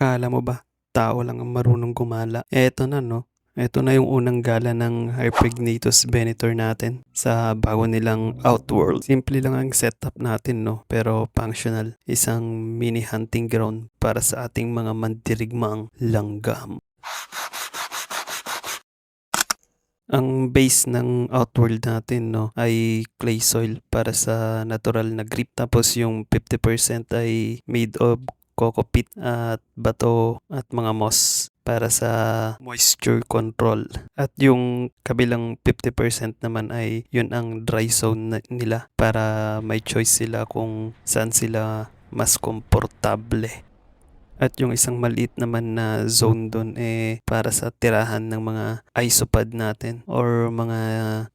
Akala mo ba tao lang ang marunong gumala? Eto na 'no, eto na yung unang gala ng Hypregnatus Venator natin sa bago nilang Outworld. Simple lang ang setup natin 'no, pero functional. Isang mini hunting ground para sa ating mga mandirigmaang langgam. Ang base ng Outworld natin 'no, ay clay soil para sa natural na grip. Tapos yung 50% ay made of coco peat at bato at mga moss para sa moisture control. At yung kabilang 50% naman ay yun ang dry zone nila para may choice sila kung saan sila mas komportable. At yung isang maliit naman na zone doon para sa tirahan ng mga isopod natin or mga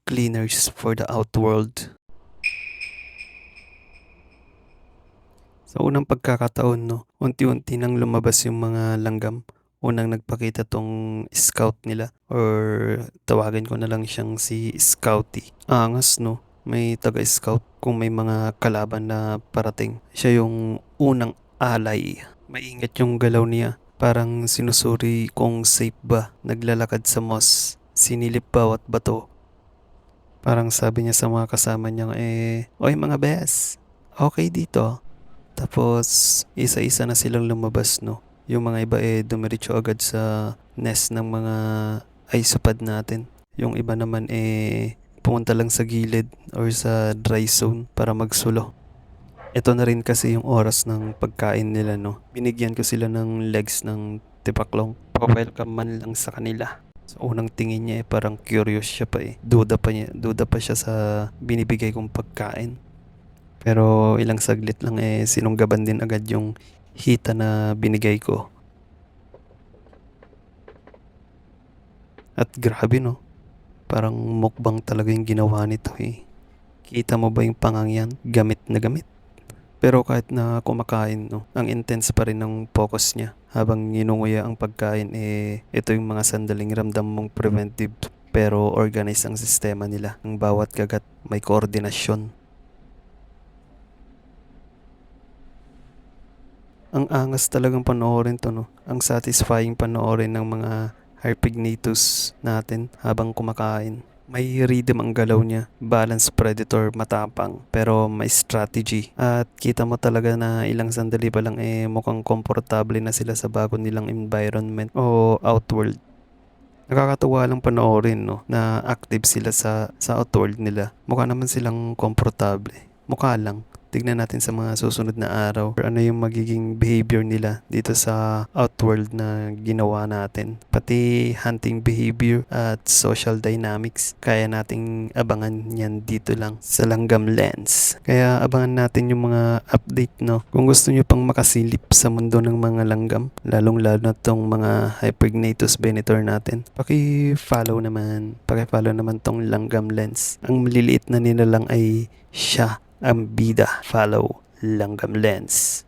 cleaners for the outworld. Sa unang pagkakataon 'no, unti-unti nang lumabas yung mga langgam. Unang nagpakita tong scout nila or tawagin ko na lang siyang si Scouty. Angas 'no, may taga-scout kung may mga kalaban na parating. Siya yung unang alay. Maingat yung galaw niya. Parang sinusuri kung safe ba. Naglalakad sa moss. Sinilip bawat bato. Parang sabi niya sa mga kasama niya "Oy mga bes, okay dito." Tapos isa-isa na silang lumabas 'no. Yung mga iba dumiretso agad sa nest ng mga isopod natin. Yung iba naman pumunta lang sa gilid or sa dry zone para magsulo. Ito na rin kasi yung oras ng pagkain nila 'no. Binigyan ko sila ng legs ng tipaklong. Pa-welcome man lang sa kanila. Sa unang tingin niya parang curious siya pa Duda pa siya sa binibigay kong pagkain. Pero ilang saglit lang sinunggaban din agad yung hita na binigay ko. At grabe no, parang mukbang talaga yung ginawa nito Kita mo ba yung pangangyan? Gamit na gamit. Pero kahit na kumakain no, ang intense pa rin ng focus niya. Habang ninunguya ang pagkain ito yung mga sandaling ramdam mong preventive pero organized ang sistema nila. Ang bawat kagat may koordinasyon. Ang angas talagang panoorin 'to 'no. Ang satisfying panoorin ng mga Harpegnathus natin habang kumakain. May rhythm ang galaw niya, balanced predator, matapang, pero may strategy. At kita mo talaga na ilang sandali pa lang mukhang komportable na sila sa bago nilang environment o outworld. Nakakatuwa lang panoorin no, na active sila sa outworld nila. Mukha naman silang komportable. Mukha lang. Tignan natin sa mga susunod na araw ano yung magiging behavior nila dito sa outworld na ginawa natin. Pati hunting behavior at social dynamics. Kaya nating abangan yan dito lang sa Langgam Lens. Kaya abangan natin yung mga update no. Kung gusto nyo pang makasilip sa mundo ng mga langgam, lalong lalo na tong mga Hypregnathus Venator natin, paki-follow naman tong Langgam Lens. Ang maliliit na nila lang ay siya ang bida. Follow Langgam Lens.